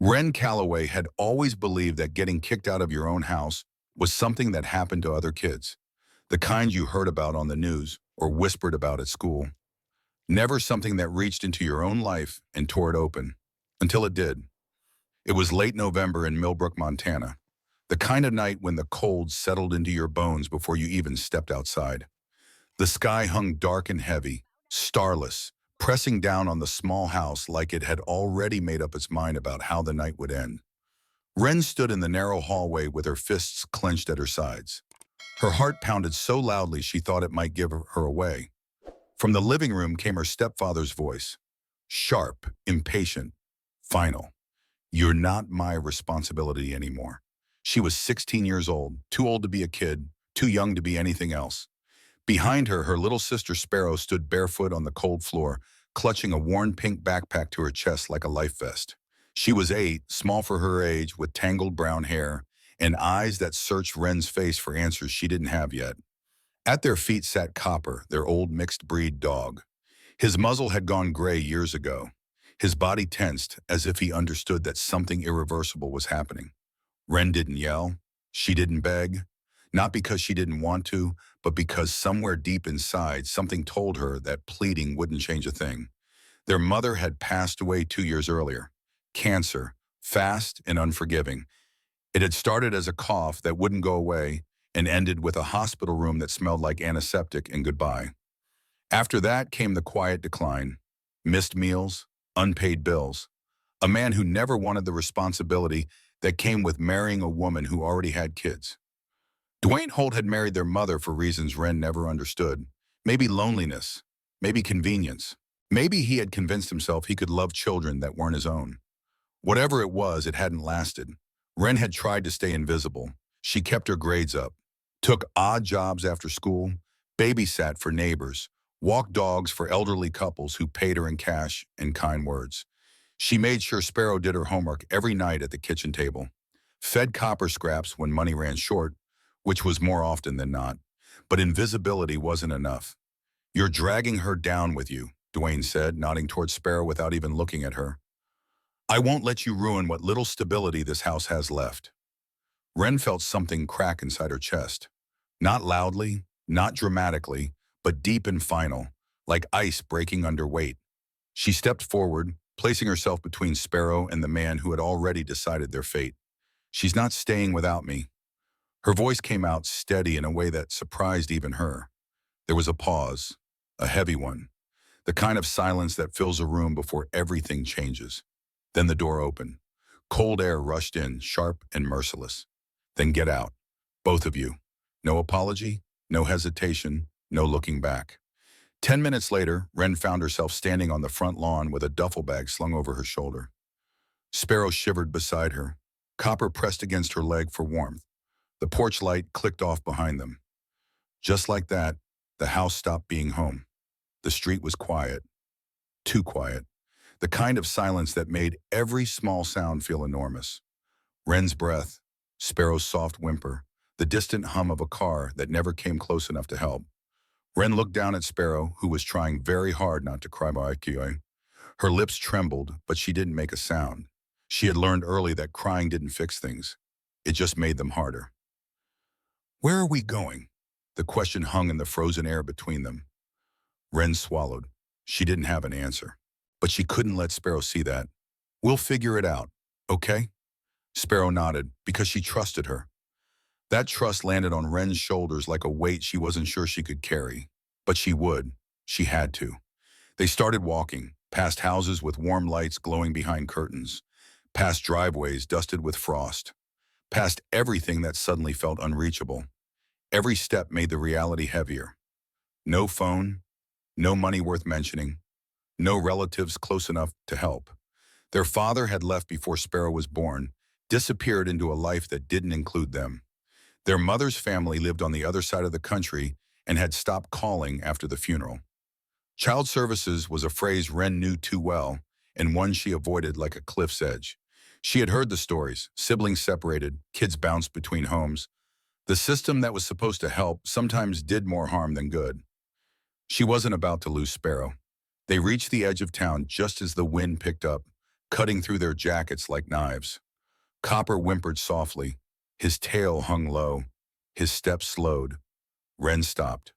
Ren Calloway had always believed that getting kicked out of your own house was something that happened to other kids, the kind you heard about on the news or whispered about at school. Never something that reached into your own life and tore it open, until it did. It was late November in Millbrook, Montana, the kind of night when the cold settled into your bones before you even stepped outside. The sky hung dark and heavy, starless, pressing down on the small house like it had already made up its mind about how the night would end. Wren stood in the narrow hallway with her fists clenched at her sides. Her heart pounded so loudly she thought it might give her away. From the living room came her stepfather's voice, sharp, impatient, final. "You're not my responsibility anymore." She was 16 years old, too old to be a kid, too young to be anything else. Behind her, her little sister Sparrow stood barefoot on the cold floor, clutching a worn pink backpack to her chest like a life vest. She was 8, small for her age, with tangled brown hair and eyes that searched Wren's face for answers she didn't have yet. At their feet sat Copper, their old mixed-breed dog. His muzzle had gone gray years ago. His body tensed, as if he understood that something irreversible was happening. Wren didn't yell. She didn't beg. Not because she didn't want to, but because somewhere deep inside, something told her that pleading wouldn't change a thing. Their mother had passed away 2 years earlier. Cancer, fast and unforgiving. It had started as a cough that wouldn't go away and ended with a hospital room that smelled like antiseptic and goodbye. After that came the quiet decline. Missed meals, unpaid bills. A man who never wanted the responsibility that came with marrying a woman who already had kids. Dwayne Holt had married their mother for reasons Wren never understood. Maybe loneliness, maybe convenience. Maybe he had convinced himself he could love children that weren't his own. Whatever it was, it hadn't lasted. Wren had tried to stay invisible. She kept her grades up, took odd jobs after school, babysat for neighbors, walked dogs for elderly couples who paid her in cash and kind words. She made sure Sparrow did her homework every night at the kitchen table, fed Copper scraps when money ran short, which was more often than not. But invisibility wasn't enough. "You're dragging her down with you," Dwayne said, nodding toward Sparrow without even looking at her. "I won't let you ruin what little stability this house has left." Wren felt something crack inside her chest. Not loudly, not dramatically, but deep and final, like ice breaking under weight. She stepped forward, placing herself between Sparrow and the man who had already decided their fate. "She's not staying without me." Her voice came out steady in a way that surprised even her. There was a pause, a heavy one, the kind of silence that fills a room before everything changes. Then the door opened. Cold air rushed in, sharp and merciless. "Then get out, both of you. No apology, no hesitation, no looking back." 10 minutes later, Wren found herself standing on the front lawn with a duffel bag slung over her shoulder. Sparrow shivered beside her. Copper pressed against her leg for warmth. The porch light clicked off behind them. Just like that, the house stopped being home. The street was quiet. Too quiet. The kind of silence that made every small sound feel enormous. Wren's breath, Sparrow's soft whimper, the distant hum of a car that never came close enough to help. Wren looked down at Sparrow, who was trying very hard not to cry. Her lips trembled, but she didn't make a sound. She had learned early that crying didn't fix things. It just made them harder. "Where are we going?" The question hung in the frozen air between them. Wren swallowed. She didn't have an answer. But she couldn't let Sparrow see that. "We'll figure it out, okay?" Sparrow nodded, because she trusted her. That trust landed on Wren's shoulders like a weight she wasn't sure she could carry. But she would. She had to. They started walking, past houses with warm lights glowing behind curtains, past driveways dusted with frost, past everything that suddenly felt unreachable. Every step made the reality heavier. No phone, no money worth mentioning, no relatives close enough to help. Their father had left before Sparrow was born, disappeared into a life that didn't include them. Their mother's family lived on the other side of the country and had stopped calling after the funeral. Child services was a phrase Wren knew too well, and one she avoided like a cliff's edge. She had heard the stories: siblings separated, kids bounced between homes. The system that was supposed to help sometimes did more harm than good. She wasn't about to lose Sparrow. They reached the edge of town just as the wind picked up, cutting through their jackets like knives. Copper whimpered softly. His tail hung low. His steps slowed. Wren stopped.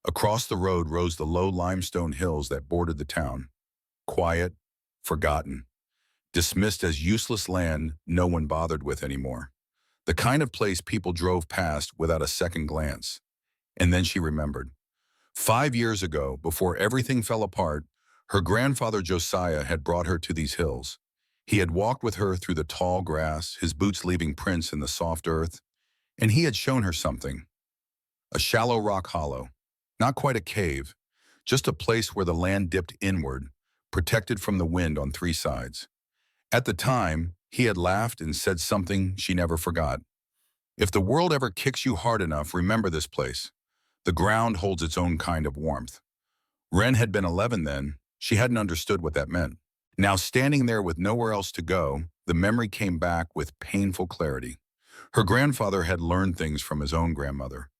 Across the road rose the low limestone hills that bordered the town. Quiet, forgotten, dismissed as useless land no one bothered with anymore. The kind of place people drove past without a second glance. And then she remembered. 5 years ago, before everything fell apart, her grandfather Josiah had brought her to these hills. He had walked with her through the tall grass, his boots leaving prints in the soft earth, and he had shown her something. A shallow rock hollow, not quite a cave, just a place where the land dipped inward, protected from the wind on three sides. At the time, he had laughed and said something she never forgot. If the world ever kicks you hard enough, remember this place. The ground holds its own kind of warmth. Wren had been 11 then. She hadn't understood what that meant. Now, standing there with nowhere else to go, the memory came back with painful clarity. Her grandfather had learned things from his own grandmother.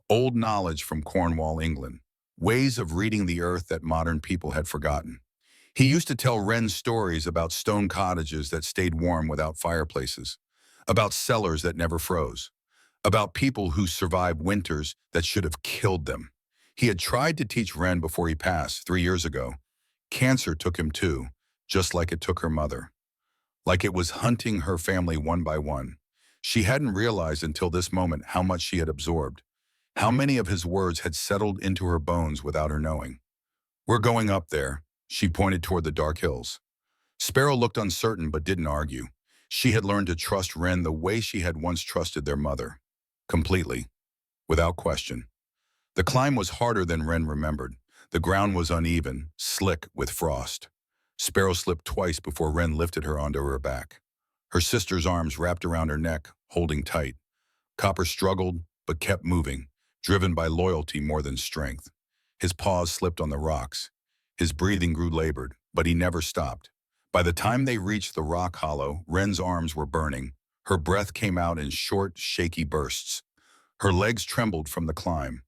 Old knowledge from Cornwall, England. Ways of reading the earth that modern people had forgotten. He used to tell Wren stories about stone cottages that stayed warm without fireplaces, about cellars that never froze, about people who survived winters that should have killed them. He had tried to teach Wren before he passed 3 years ago. Cancer took him too, just like it took her mother. Like it was hunting her family one by one. She hadn't realized until this moment how much she had absorbed, how many of his words had settled into her bones without her knowing. "We're going up there," she pointed toward the dark hills. Sparrow looked uncertain but didn't argue. She had learned to trust Wren the way she had once trusted their mother. Completely. Without question. The climb was harder than Wren remembered. The ground was uneven, slick with frost. Sparrow slipped twice before Wren lifted her onto her back. Her sister's arms wrapped around her neck, holding tight. Copper struggled, but kept moving, driven by loyalty more than strength. His paws slipped on the rocks. His breathing grew labored, but he never stopped. By the time they reached the rock hollow, Wren's arms were burning. Her breath came out in short, shaky bursts. Her legs trembled from the climb.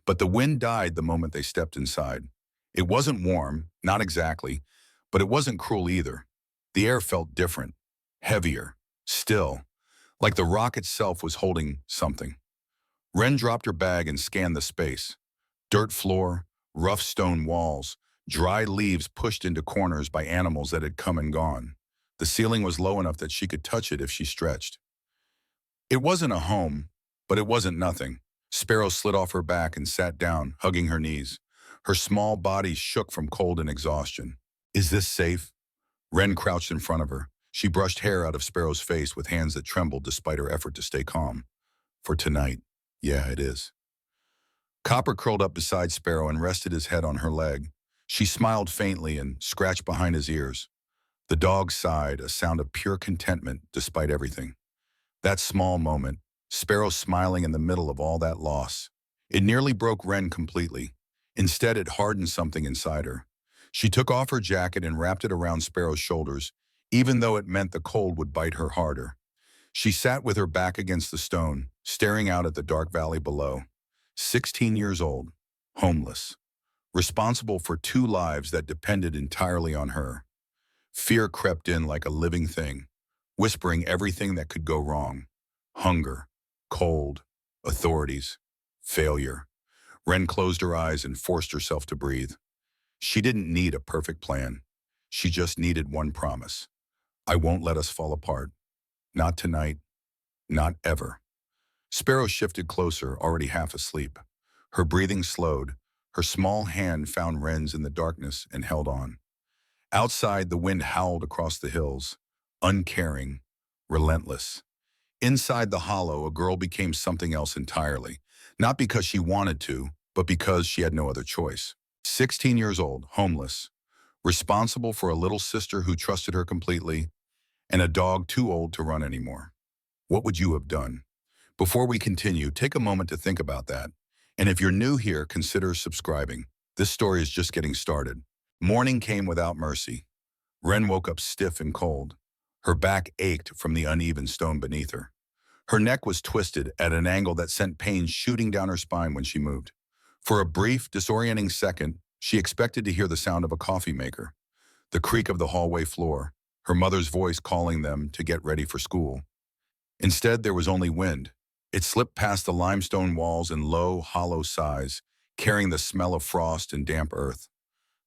But the wind died the moment they stepped inside. It wasn't warm, not exactly, but it wasn't cruel either. The air felt different, heavier, still, like the rock itself was holding something. Wren dropped her bag and scanned the space. Dirt floor, rough stone walls, dry leaves pushed into corners by animals that had come and gone. The ceiling was low enough that she could touch it if she stretched. It wasn't a home, but it wasn't nothing. Sparrow slid off her back and sat down, hugging her knees. Her small body shook from cold and exhaustion. "Is this safe?" Wren crouched in front of her. She brushed hair out of Sparrow's face with hands that trembled despite her effort to stay calm. "For tonight, yeah, it is." Copper curled up beside Sparrow and rested his head on her leg. She smiled faintly and scratched behind his ears. The dog sighed, a sound of pure contentment despite everything. That small moment, Sparrow smiling in the middle of all that loss. It nearly broke Wren completely. Instead, it hardened something inside her. She took off her jacket and wrapped it around Sparrow's shoulders, even though it meant the cold would bite her harder. She sat with her back against the stone, staring out at the dark valley below. 16 years old, homeless, responsible for two lives that depended entirely on her. Fear crept in like a living thing, whispering everything that could go wrong. Hunger, cold, authorities, failure. Wren closed her eyes and forced herself to breathe. She didn't need a perfect plan. She just needed one promise. "I won't let us fall apart. Not tonight. Not ever." Sparrow shifted closer, already half asleep. Her breathing slowed. Her small hand found Wren's in the darkness and held on. Outside, the wind howled across the hills, uncaring, relentless. Inside the hollow, a girl became something else entirely, not because she wanted to, but because she had no other choice. 16 years old, homeless, responsible for a little sister who trusted her completely, and a dog too old to run anymore. What would you have done? Before we continue, take a moment to think about that. And if you're new here, consider subscribing. This story is just getting started. Morning came without mercy. Wren woke up stiff and cold. Her back ached from the uneven stone beneath her. Her neck was twisted at an angle that sent pain shooting down her spine when she moved. For a brief, disorienting second, she expected to hear the sound of a coffee maker, the creak of the hallway floor, her mother's voice calling them to get ready for school. Instead, there was only wind. It slipped past the limestone walls in low, hollow sighs, carrying the smell of frost and damp earth.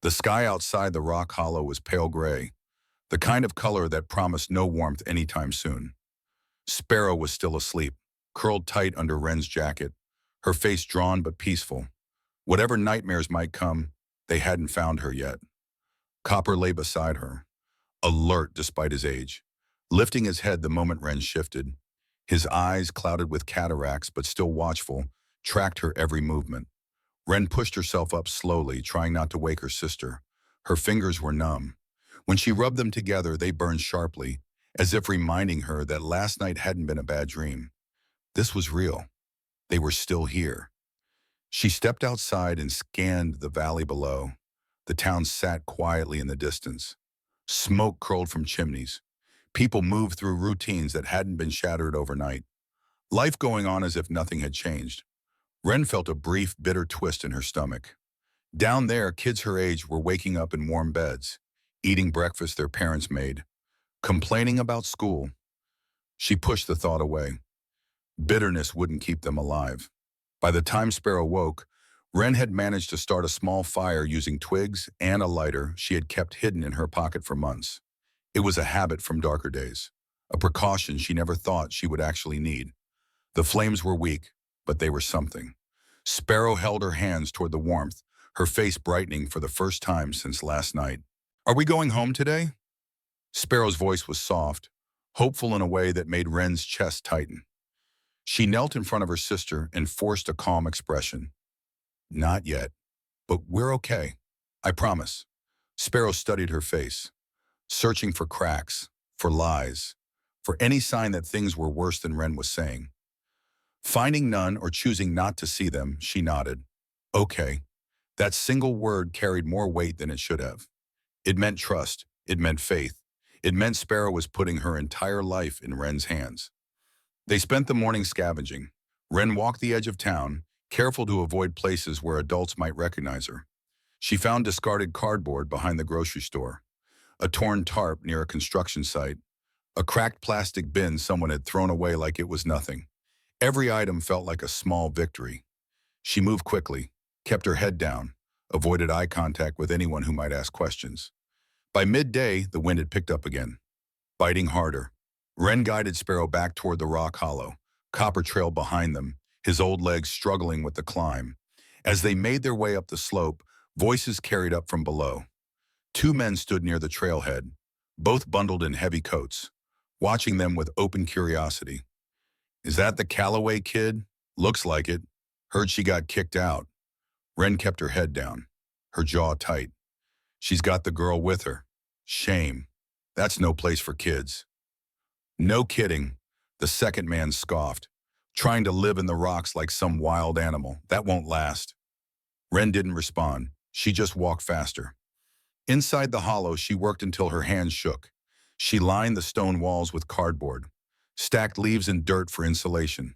The sky outside the rock hollow was pale gray, the kind of color that promised no warmth anytime soon. Sparrow was still asleep, curled tight under Wren's jacket, her face drawn but peaceful. Whatever nightmares might come, they hadn't found her yet. Copper lay beside her, alert despite his age, lifting his head the moment Wren shifted. His eyes, clouded with cataracts but still watchful, tracked her every movement. Wren pushed herself up slowly, trying not to wake her sister. Her fingers were numb. When she rubbed them together, they burned sharply, as if reminding her that last night hadn't been a bad dream. This was real. They were still here. She stepped outside and scanned the valley below. The town sat quietly in the distance. Smoke curled from chimneys. People moved through routines that hadn't been shattered overnight. Life going on as if nothing had changed. Wren felt a brief, bitter twist in her stomach. Down there, kids her age were waking up in warm beds, eating breakfast their parents made, complaining about school. She pushed the thought away. Bitterness wouldn't keep them alive. By the time Sparrow woke, Wren had managed to start a small fire using twigs and a lighter she had kept hidden in her pocket for months. It was a habit from darker days, a precaution she never thought she would actually need. The flames were weak, but they were something. Sparrow held her hands toward the warmth, her face brightening for the first time since last night. "Are we going home today?" Sparrow's voice was soft, hopeful in a way that made Wren's chest tighten. She knelt in front of her sister and forced a calm expression. "Not yet, but we're okay. I promise." Sparrow studied her face, searching for cracks, for lies, for any sign that things were worse than Wren was saying. Finding none or choosing not to see them, she nodded. Okay. That single word carried more weight than it should have. It meant trust. It meant faith. It meant Sparrow was putting her entire life in Wren's hands. They spent the morning scavenging. Wren walked the edge of town, careful to avoid places where adults might recognize her. She found discarded cardboard behind the grocery store, a torn tarp near a construction site, a cracked plastic bin someone had thrown away like it was nothing. Every item felt like a small victory. She moved quickly, kept her head down, avoided eye contact with anyone who might ask questions. By midday, the wind had picked up again, biting harder. Wren guided Sparrow back toward the rock hollow, Copper trailed behind them, his old legs struggling with the climb. As they made their way up the slope, voices carried up from below. Two men stood near the trailhead, both bundled in heavy coats, watching them with open curiosity. "Is that the Calloway kid? Looks like it. Heard she got kicked out." Wren kept her head down, her jaw tight. "She's got the girl with her. Shame. That's no place for kids." "No kidding," the second man scoffed. "Trying to live in the rocks like some wild animal. That won't last." Wren didn't respond. She just walked faster. Inside the hollow, she worked until her hands shook. She lined the stone walls with cardboard, stacked leaves and dirt for insulation,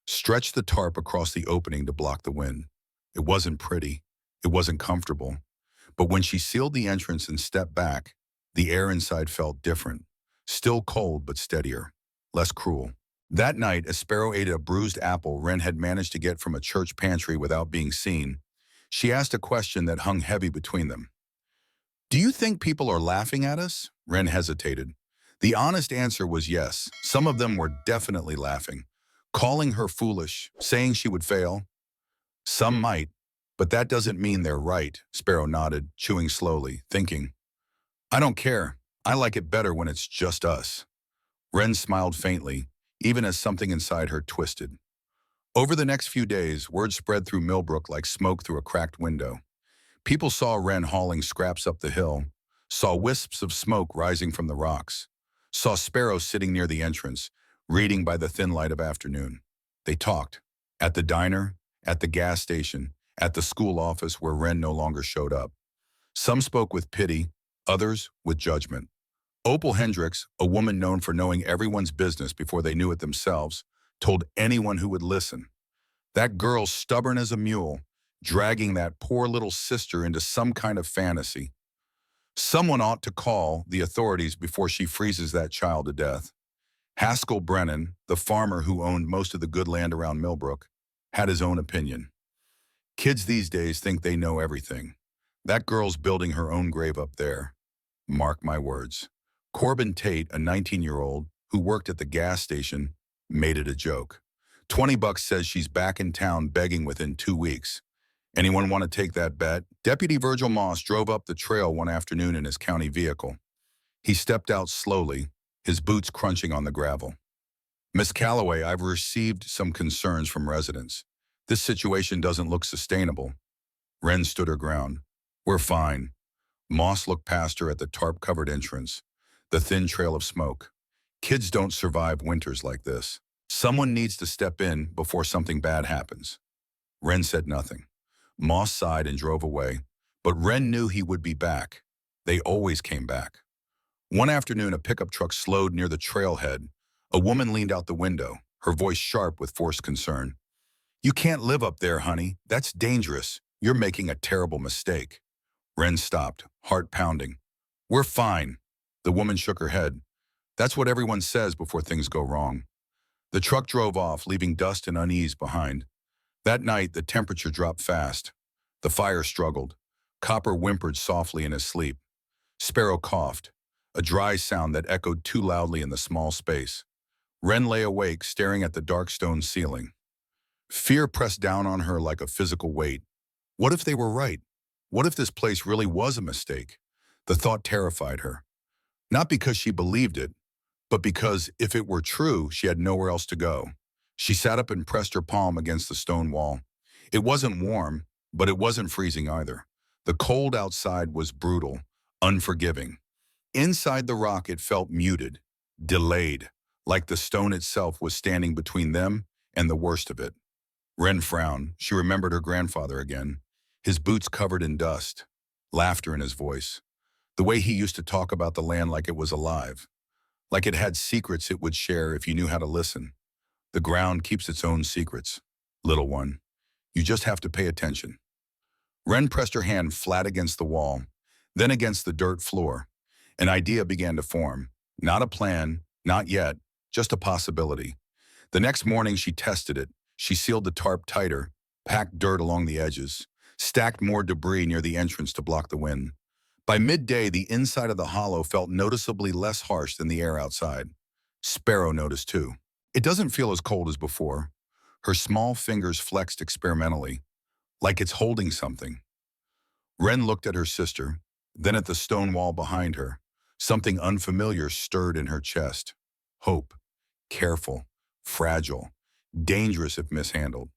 stretched the tarp across the opening to block the wind. It wasn't pretty. It wasn't comfortable. But when she sealed the entrance and stepped back, the air inside felt different. Still cold, but steadier, less cruel. That night, as Sparrow ate a bruised apple Wren had managed to get from a church pantry without being seen, she asked a question that hung heavy between them. "Do you think people are laughing at us?" Wren hesitated. The honest answer was yes. Some of them were definitely laughing, calling her foolish, saying she would fail. Some might, but that doesn't mean they're right, Sparrow nodded, chewing slowly, thinking. "I don't care. I like it better when it's just us." Wren smiled faintly, even as something inside her twisted. Over the next few days, word spread through Millbrook like smoke through a cracked window. People saw Wren hauling scraps up the hill, saw wisps of smoke rising from the rocks, saw Sparrow sitting near the entrance, reading by the thin light of afternoon. They talked. At the diner, at the gas station, at the school office where Wren no longer showed up. Some spoke with pity, others with judgment. Opal Hendricks, a woman known for knowing everyone's business before they knew it themselves, told anyone who would listen. That girl stubborn as a mule, dragging that poor little sister into some kind of fantasy. Someone ought to call the authorities before she freezes that child to death. Haskell Brennan, the farmer who owned most of the good land around Millbrook, had his own opinion. Kids these days think they know everything. That girl's building her own grave up there. Mark my words. Corbin Tate, a 19-year-old who worked at the gas station, made it a joke. 20 bucks says she's back in town begging within 2 weeks. Anyone want to take that bet? Deputy Virgil Moss drove up the trail one afternoon in his county vehicle. He stepped out slowly, his boots crunching on the gravel. Miss Calloway, I've received some concerns from residents. This situation doesn't look sustainable. Wren stood her ground. We're fine. Moss looked past her at the tarp-covered entrance, the thin trail of smoke. Kids don't survive winters like this. Someone needs to step in before something bad happens. Wren said nothing. Moss sighed and drove away, but Wren knew he would be back. They always came back. One afternoon, a pickup truck slowed near the trailhead. A woman leaned out the window, her voice sharp with forced concern. You can't live up there, honey. That's dangerous. You're making a terrible mistake. Wren stopped, heart pounding. We're fine. The woman shook her head. That's what everyone says before things go wrong. The truck drove off, leaving dust and unease behind. That night, the temperature dropped fast. The fire struggled. Copper whimpered softly in his sleep. Sparrow coughed, a dry sound that echoed too loudly in the small space. Wren lay awake, staring at the dark stone ceiling. Fear pressed down on her like a physical weight. What if they were right? What if this place really was a mistake? The thought terrified her. Not because she believed it, but because if it were true, she had nowhere else to go. She sat up and pressed her palm against the stone wall. It wasn't warm, but it wasn't freezing either. The cold outside was brutal, unforgiving. Inside the rock, it felt muted, delayed, like the stone itself was standing between them and the worst of it. Wren frowned. She remembered her grandfather again, his boots covered in dust, laughter in his voice, the way he used to talk about the land like it was alive, like it had secrets it would share if you knew how to listen. The ground keeps its own secrets, little one. You just have to pay attention. Wren pressed her hand flat against the wall, then against the dirt floor. An idea began to form. Not a plan, not yet, just a possibility. The next morning she tested it. She sealed the tarp tighter, packed dirt along the edges, stacked more debris near the entrance to block the wind. By midday, the inside of the hollow felt noticeably less harsh than the air outside. Sparrow noticed too. It doesn't feel as cold as before. Her small fingers flexed experimentally, like it's holding something. Wren looked at her sister, then at the stone wall behind her. Something unfamiliar stirred in her chest. Hope. Careful. Fragile. Dangerous if mishandled.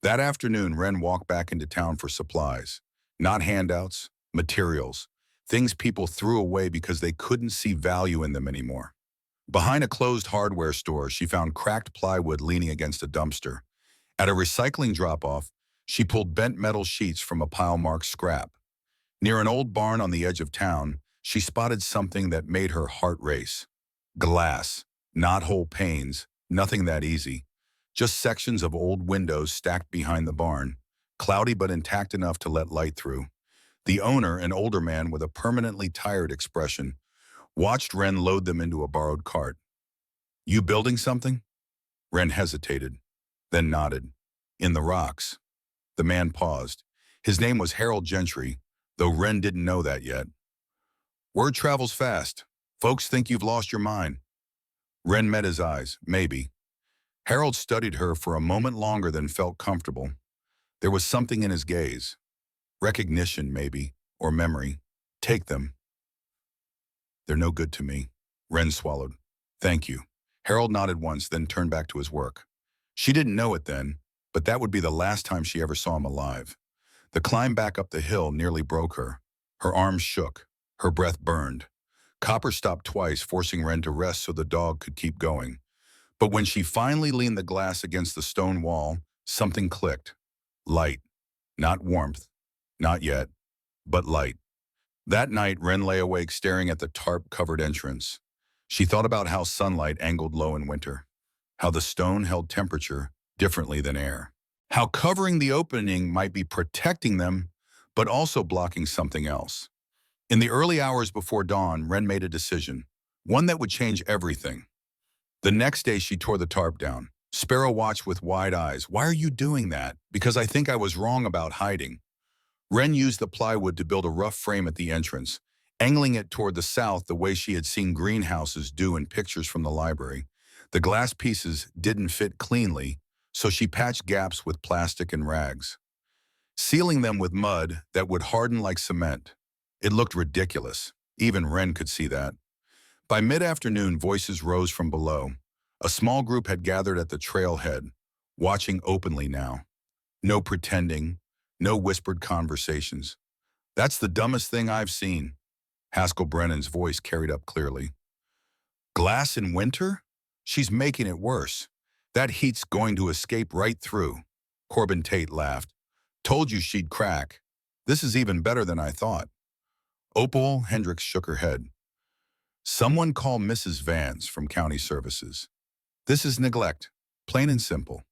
That afternoon, Wren walked back into town for supplies. Not handouts, materials. Things people threw away because they couldn't see value in them anymore. Behind a closed hardware store, she found cracked plywood leaning against a dumpster. At a recycling drop-off, she pulled bent metal sheets from a pile marked scrap. Near an old barn on the edge of town, she spotted something that made her heart race. Glass, not whole panes, nothing that easy. Just sections of old windows stacked behind the barn, cloudy but intact enough to let light through. The owner, an older man with a permanently tired expression, watched Wren load them into a borrowed cart. You building something? Wren hesitated, then nodded. In the rocks. The man paused. His name was Harold Gentry, though Wren didn't know that yet. Word travels fast. Folks think you've lost your mind. Wren met his eyes, maybe. Harold studied her for a moment longer than felt comfortable. There was something in his gaze. Recognition, maybe, or memory. Take them. They're no good to me. Wren swallowed. Thank you. Harold nodded once, then turned back to his work. She didn't know it then, but that would be the last time she ever saw him alive. The climb back up the hill nearly broke her. Her arms shook. Her breath burned. Copper stopped twice, forcing Wren to rest so the dog could keep going. But when she finally leaned the glass against the stone wall, something clicked. Light. Not warmth. Not yet. But light. That night, Wren lay awake staring at the tarp-covered entrance. She thought about how sunlight angled low in winter, how the stone held temperature differently than air, how covering the opening might be protecting them, but also blocking something else. In the early hours before dawn, Wren made a decision, one that would change everything. The next day, she tore the tarp down. Sparrow watched with wide eyes. "Why are you doing that?" "Because I think I was wrong about hiding." Wren used the plywood to build a rough frame at the entrance, angling it toward the south the way she had seen greenhouses do in pictures from the library. The glass pieces didn't fit cleanly, so she patched gaps with plastic and rags, sealing them with mud that would harden like cement. It looked ridiculous. Even Wren could see that. By mid-afternoon, voices rose from below. A small group had gathered at the trailhead, watching openly now. No pretending, no whispered conversations. "That's the dumbest thing I've seen," Haskell Brennan's voice carried up clearly. "Glass in winter? She's making it worse. That heat's going to escape right through." Corbin Tate laughed. "Told you she'd crack. This is even better than I thought." Opal Hendricks shook her head. "Someone call Mrs. Vance from County Services. This is neglect, plain and simple."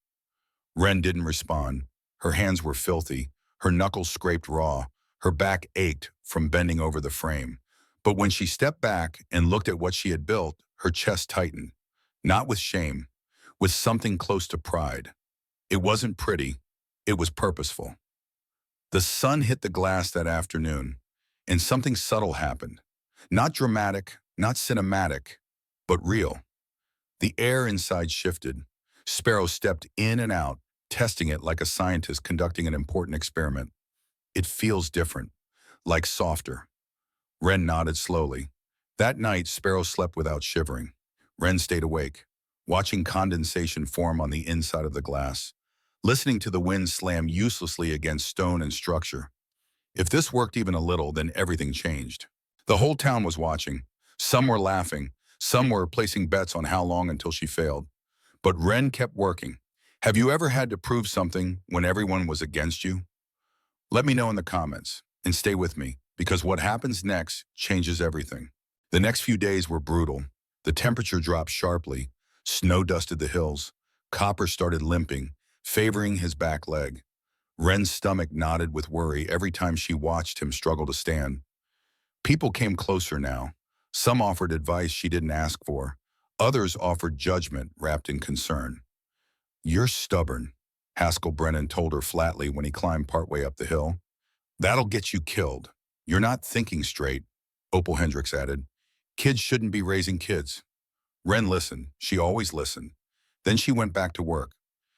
Wren didn't respond. Her hands were filthy, her knuckles scraped raw, her back ached from bending over the frame. But when she stepped back and looked at what she had built, her chest tightened. Not with shame, with something close to pride. It wasn't pretty, it was purposeful. The sun hit the glass that afternoon, and something subtle happened. Not dramatic, not cinematic, but real. The air inside shifted. Sparrow stepped in and out, testing it like a scientist conducting an important experiment. "It feels different, like softer." Wren nodded slowly. That night, Sparrow slept without shivering. Wren stayed awake, watching condensation form on the inside of the glass, listening to the wind slam uselessly against stone and structure. If this worked even a little, then everything changed. The whole town was watching. Some were laughing. Some were placing bets on how long until she failed. But Wren kept working. Have you ever had to prove something when everyone was against you? Let me know in the comments, and stay with me, because what happens next changes everything. The next few days were brutal. The temperature dropped sharply. Snow dusted the hills. Copper started limping, favoring his back leg. Wren's stomach knotted with worry every time she watched him struggle to stand. People came closer now. Some offered advice she didn't ask for. Others offered judgment wrapped in concern. "You're stubborn," Haskell Brennan told her flatly when he climbed partway up the hill. "That'll get you killed. You're not thinking straight," Opal Hendricks added. "Kids shouldn't be raising kids." Wren listened. She always listened. Then she went back to work.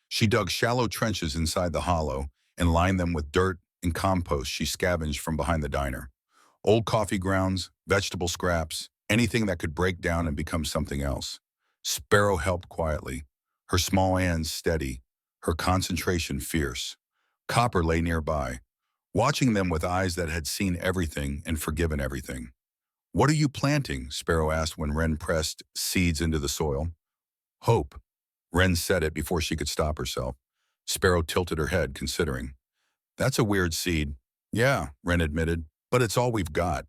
She dug shallow trenches inside the hollow and lined them with dirt and compost she scavenged from behind the diner. Old coffee grounds, vegetable scraps, anything that could break down and become something else. Sparrow helped quietly, her small hands steady, her concentration fierce. Copper lay nearby, watching them with eyes that had seen everything and forgiven everything. "What are you planting?" Sparrow asked when Wren pressed seeds into the soil. "Hope." Wren said it before she could stop herself. Sparrow tilted her head, considering. "That's a weird seed." "Yeah," Wren admitted, "but it's all we've got."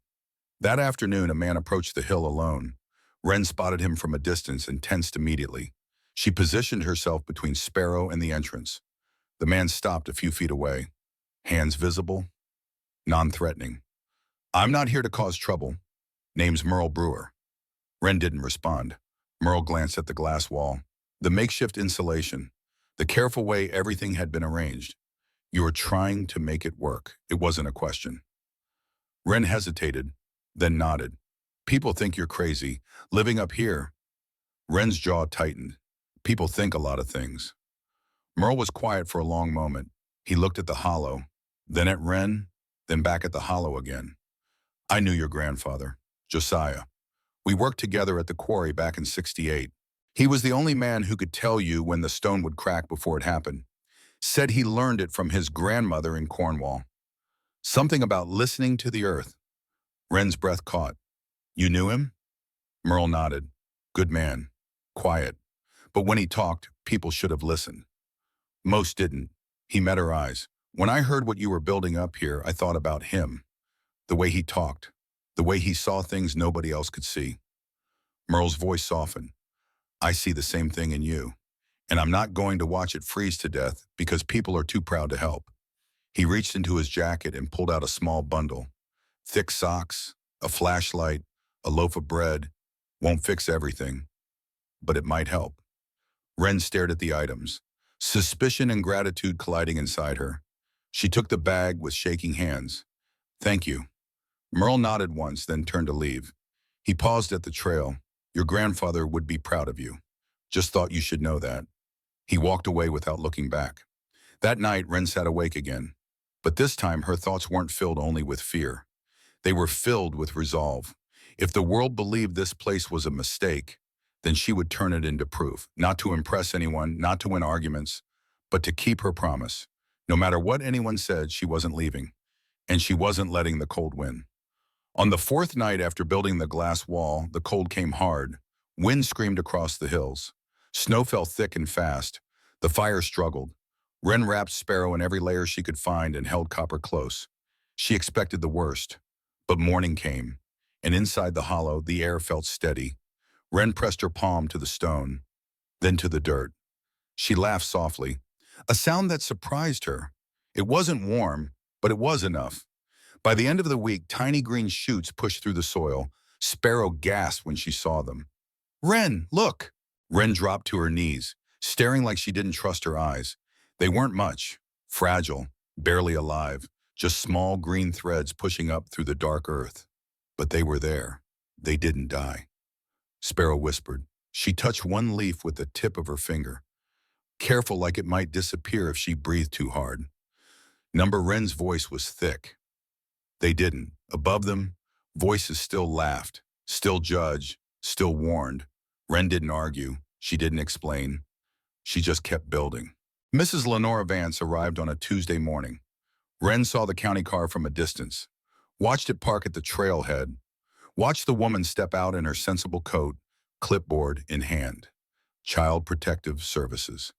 That afternoon, a man approached the hill alone. Wren spotted him from a distance and tensed immediately. She positioned herself between Sparrow and the entrance. The man stopped a few feet away, hands visible, non-threatening. "I'm not here to cause trouble. Name's Merle Brewer." Wren didn't respond. Merle glanced at the glass wall, the makeshift insulation, the careful way everything had been arranged. "You were trying to make it work." It wasn't a question. Wren hesitated, then nodded. "People think you're crazy. Living up here." Wren's jaw tightened. "People think a lot of things." Merle was quiet for a long moment. He looked at the hollow, then at Wren, then back at the hollow again. "I knew your grandfather, Josiah. We worked together at the quarry back in '68. He was the only man who could tell you when the stone would crack before it happened. Said he learned it from his grandmother in Cornwall. Something about listening to the earth." Wren's breath caught. "You knew him?" Merle nodded. "Good man. Quiet. But when he talked, people should have listened." "Most didn't." He met her eyes. "When I heard what you were building up here, I thought about him. The way he talked. The way he saw things nobody else could see." Merle's voice softened. "I see the same thing in you. And I'm not going to watch it freeze to death because people are too proud to help." He reached into his jacket and pulled out a small bundle. Thick socks, a flashlight, a loaf of bread won't fix everything, but it might help. Wren stared at the items, suspicion and gratitude colliding inside her. She took the bag with shaking hands. Thank you. Merle nodded once, then turned to leave. He paused at the trail. Your grandfather would be proud of you. Just thought you should know that. He walked away without looking back. That night, Wren sat awake again. But this time, her thoughts weren't filled only with fear. They were filled with resolve. If the world believed this place was a mistake, then she would turn it into proof, not to impress anyone, not to win arguments, but to keep her promise. No matter what anyone said, she wasn't leaving, and she wasn't letting the cold win. On the fourth night after building the glass wall, the cold came hard. Wind screamed across the hills. Snow fell thick and fast. The fire struggled. Wren wrapped Sparrow in every layer she could find and held Copper close. She expected the worst, but morning came, and inside the hollow, the air felt steady. Wren pressed her palm to the stone, then to the dirt. She laughed softly, a sound that surprised her. It wasn't warm, but it was enough. By the end of the week, tiny green shoots pushed through the soil. Sparrow gasped when she saw them. Wren, look! Wren dropped to her knees, staring like she didn't trust her eyes. They weren't much, fragile, barely alive, just small green threads pushing up through the dark earth. But they were there. They didn't die. Sparrow whispered. She touched one leaf with the tip of her finger, careful like it might disappear if she breathed too hard. Number Wren's voice was thick. They didn't. Above them, voices still laughed, still judged, still warned. Wren didn't argue. She didn't explain. She just kept building. Mrs. Lenora Vance arrived on a Tuesday morning. Wren saw the county car from a distance, watched it park at the trailhead, watched the woman step out in her sensible coat, clipboard in hand. Child Protective Services.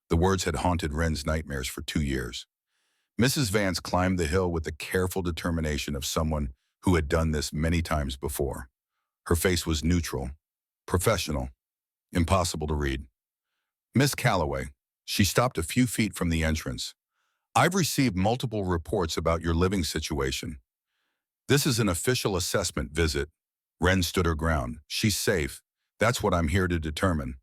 The words had haunted Wren's nightmares for 2 years. Mrs. Vance climbed the hill with the careful determination of someone who had done this many times before. Her face was neutral, professional, impossible to read. Miss Calloway. She stopped a few feet from the entrance. I've received multiple reports about your living situation. This is an official assessment visit. Wren stood her ground. She's safe. That's what I'm here to determine.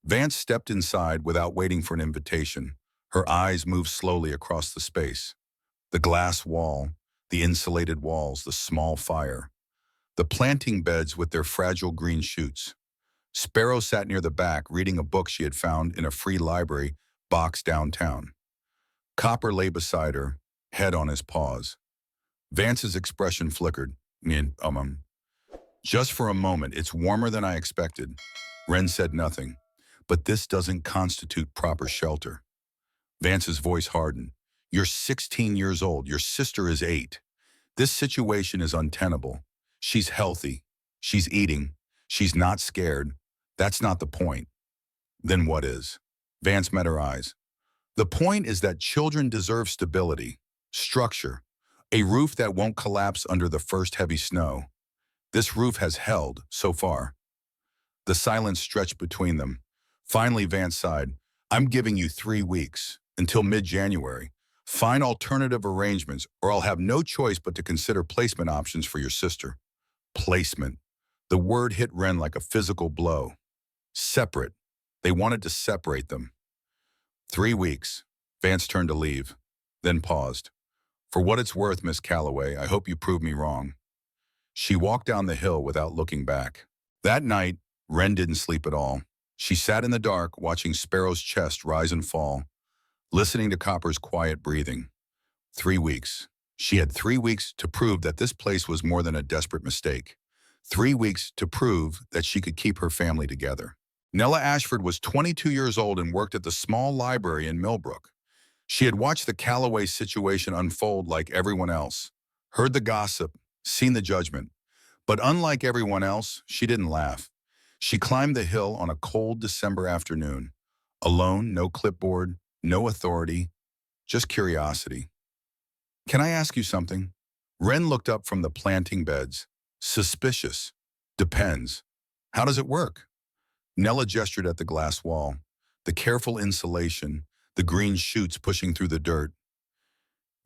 Vance stepped inside without waiting for an invitation. Her eyes moved slowly across the space. The glass wall, the insulated walls, the small fire. The planting beds with their fragile green shoots. Sparrow sat near the back, reading a book she had found in a free library box downtown. Copper lay beside her, head on his paws. Vance's expression flickered. Just for a moment, it's warmer than I expected. Wren said nothing. But this doesn't constitute proper shelter. Vance's voice hardened. You're 16 years old. Your sister is 8. This situation is untenable. She's healthy. She's eating. She's not scared. That's not the point. Then what is? Vance met her eyes. The point is that children deserve stability, structure, a roof that won't collapse under the first heavy snow. This roof has held, so far. The silence stretched between them. Finally, Vance sighed. I'm giving you 3 weeks, until mid-January. Find alternative arrangements, or I'll have no choice but to consider placement options for your sister. Placement. The word hit Wren like a physical blow. Separate. They wanted to separate them. 3 weeks. Vance turned to leave, then paused. For what it's worth, Miss Calloway, I hope you prove me wrong. She walked down the hill without looking back. That night, Wren didn't sleep at all. She sat in the dark, watching Sparrow's chest rise and fall, listening to Copper's quiet breathing. 3 weeks. She had 3 weeks to prove that this place was more than a desperate mistake. 3 weeks to prove that she could keep her family together. Nella Ashford was 22 years old and worked at the small library in Millbrook. She had watched the Calloway situation unfold like everyone else, heard the gossip, seen the judgment. But unlike everyone else, she didn't laugh. She climbed the hill on a cold December afternoon. Alone, no clipboard, no authority, just curiosity. Can I ask you something? Wren looked up from the planting beds. Suspicious. Depends. How does it work? Nella gestured at the glass wall, the careful insulation, the green shoots pushing through the dirt.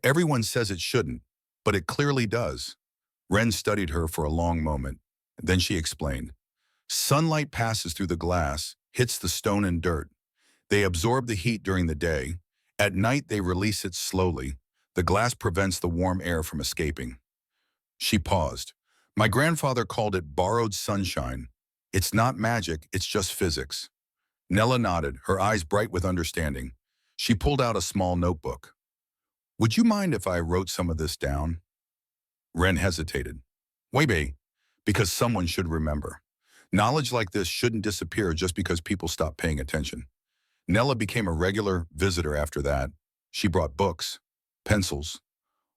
Everyone says it shouldn't, but it clearly does. Wren studied her for a long moment. Then she explained. Sunlight passes through the glass, hits the stone and dirt. They absorb the heat during the day. At night, they release it slowly. The glass prevents the warm air from escaping. She paused. My grandfather called it borrowed sunshine. It's not magic, it's just physics. Nella nodded, her eyes bright with understanding. She pulled out a small notebook. Would you mind if I wrote some of this down? Wren hesitated. Maybe, because someone should remember. Knowledge like this shouldn't disappear just because people stop paying attention. Nella became a regular visitor after that. She brought books, pencils.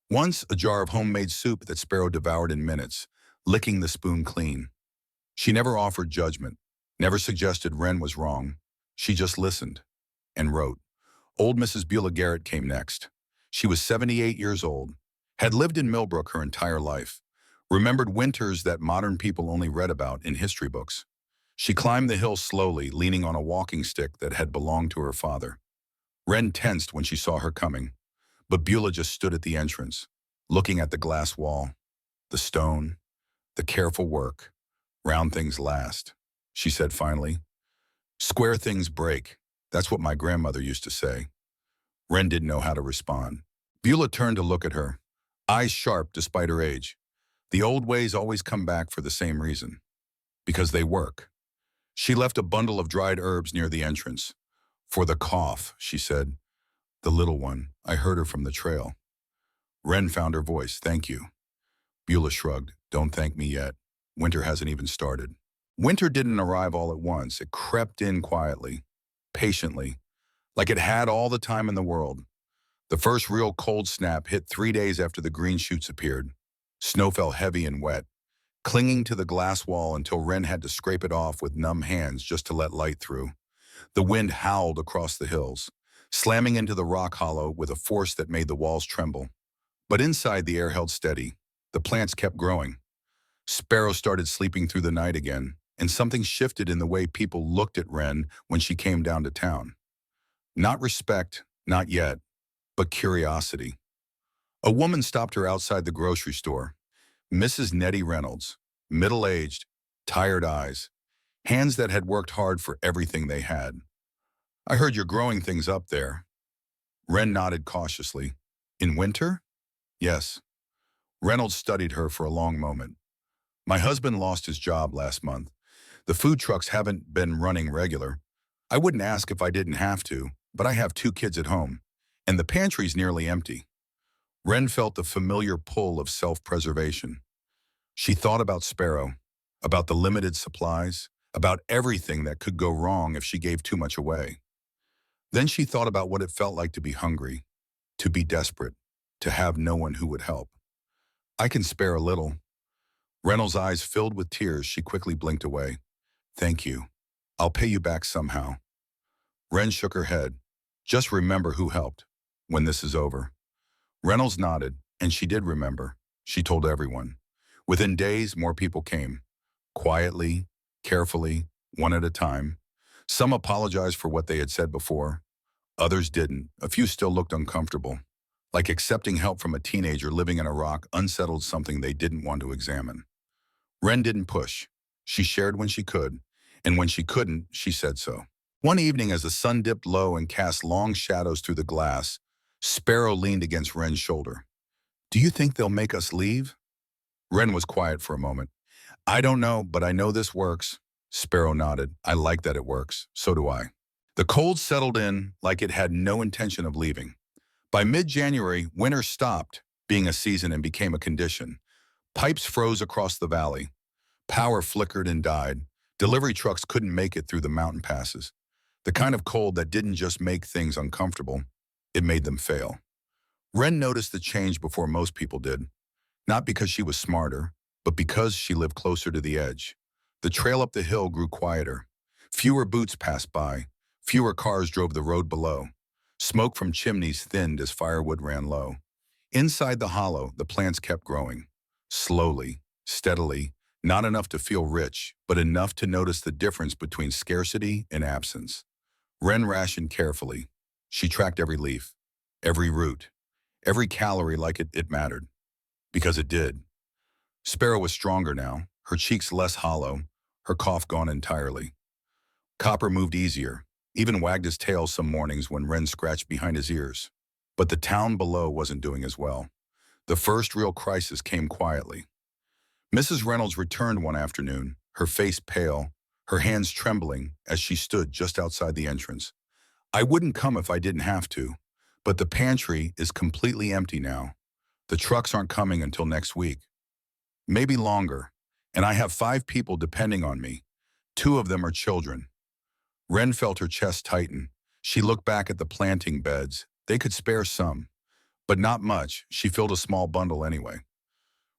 Once, a jar of homemade soup that Sparrow devoured in minutes, licking the spoon clean. She never offered judgment, never suggested Wren was wrong. She just listened and wrote. Old Mrs. Beulah Garrett came next. She was 78 years old, had lived in Millbrook her entire life, remembered winters that modern people only read about in history books. She climbed the hill slowly, leaning on a walking stick that had belonged to her father. Wren tensed when she saw her coming, but Beulah just stood at the entrance, looking at the glass wall, the stone, the careful work. Round things last, she said finally. Square things break. That's what my grandmother used to say. Wren didn't know how to respond. Beulah turned to look at her, eyes sharp despite her age. The old ways always come back for the same reason. Because they work. She left a bundle of dried herbs near the entrance. For the cough, she said. The little one. I heard her from the trail. Wren found her voice. Thank you. Beulah shrugged. Don't thank me yet. Winter hasn't even started. Winter didn't arrive all at once. It crept in quietly, patiently, like it had all the time in the world. The first real cold snap hit 3 days after the green shoots appeared. Snow fell heavy and wet, clinging to the glass wall until Wren had to scrape it off with numb hands just to let light through. The wind howled across the hills, slamming into the rock hollow with a force that made the walls tremble. But inside, the air held steady. The plants kept growing. Sparrow started sleeping through the night again, and something shifted in the way people looked at Wren when she came down to town. Not respect, not yet, but curiosity. A woman stopped her outside the grocery store. Mrs. Nettie Reynolds, middle-aged, tired eyes, hands that had worked hard for everything they had. I heard you're growing things up there. Wren nodded cautiously. In winter? Yes. Reynolds studied her for a long moment. My husband lost his job last month. The food trucks haven't been running regular. I wouldn't ask if I didn't have to, but I have 2 kids at home, and the pantry's nearly empty. Wren felt the familiar pull of self-preservation. She thought about Sparrow, about the limited supplies, about everything that could go wrong if she gave too much away. Then she thought about what it felt like to be hungry, to be desperate, to have no one who would help. I can spare a little. Reynolds' eyes filled with tears. She quickly blinked away. Thank you. I'll pay you back somehow. Wren shook her head. Just remember who helped when this is over. Reynolds nodded, and she did remember. She told everyone. Within days, more people came. Quietly, carefully, one at a time. Some apologized for what they had said before. Others didn't. A few still looked uncomfortable. Like accepting help from a teenager living in a rock unsettled something they didn't want to examine. Wren didn't push. She shared when she could, and when she couldn't, she said so. One evening, as the sun dipped low and cast long shadows through the glass, Sparrow leaned against Wren's shoulder. Do you think they'll make us leave? Wren was quiet for a moment. I don't know, but I know this works. Sparrow nodded. I like that it works. So do I. The cold settled in like it had no intention of leaving. By mid-January, winter stopped being a season and became a condition. Pipes froze across the valley. Power flickered and died. Delivery trucks couldn't make it through the mountain passes. The kind of cold that didn't just make things uncomfortable, it made them fail. Wren noticed the change before most people did. Not because she was smarter, but because she lived closer to the edge. The trail up the hill grew quieter. Fewer boots passed by. Fewer cars drove the road below. Smoke from chimneys thinned as firewood ran low. Inside the hollow, the plants kept growing. Slowly, steadily, not enough to feel rich, but enough to notice the difference between scarcity and absence. Wren rationed carefully. She tracked every leaf, every root, every calorie like it mattered. Because it did. Sparrow was stronger now, her cheeks less hollow, her cough gone entirely. Copper moved easier, even wagged his tail some mornings when Wren scratched behind his ears. But the town below wasn't doing as well. The first real crisis came quietly. Mrs. Reynolds returned one afternoon, her face pale, her hands trembling as she stood just outside the entrance. "I wouldn't come if I didn't have to, but the pantry is completely empty now. The trucks aren't coming until next week. Maybe longer, and I have 5 people depending on me. 2 of them are children." Wren felt her chest tighten. She looked back at the planting beds. They could spare some, but not much. She filled a small bundle anyway.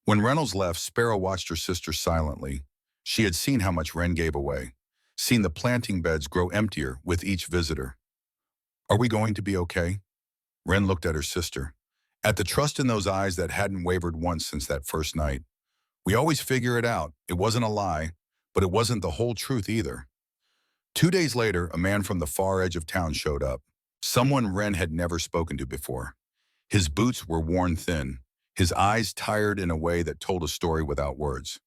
When Reynolds left, Sparrow watched her sister silently. She had seen how much Wren gave away, seen the planting beds grow emptier with each visitor. "Are we going to be okay?" Wren looked at her sister, at the trust in those eyes that hadn't wavered once since that first night. "We always figure it out. It wasn't a lie, but it wasn't the whole truth either." 2 days later, a man from the far edge of town showed up, someone Wren had never spoken to before. His boots were worn thin, his eyes tired in a way that told a story without words.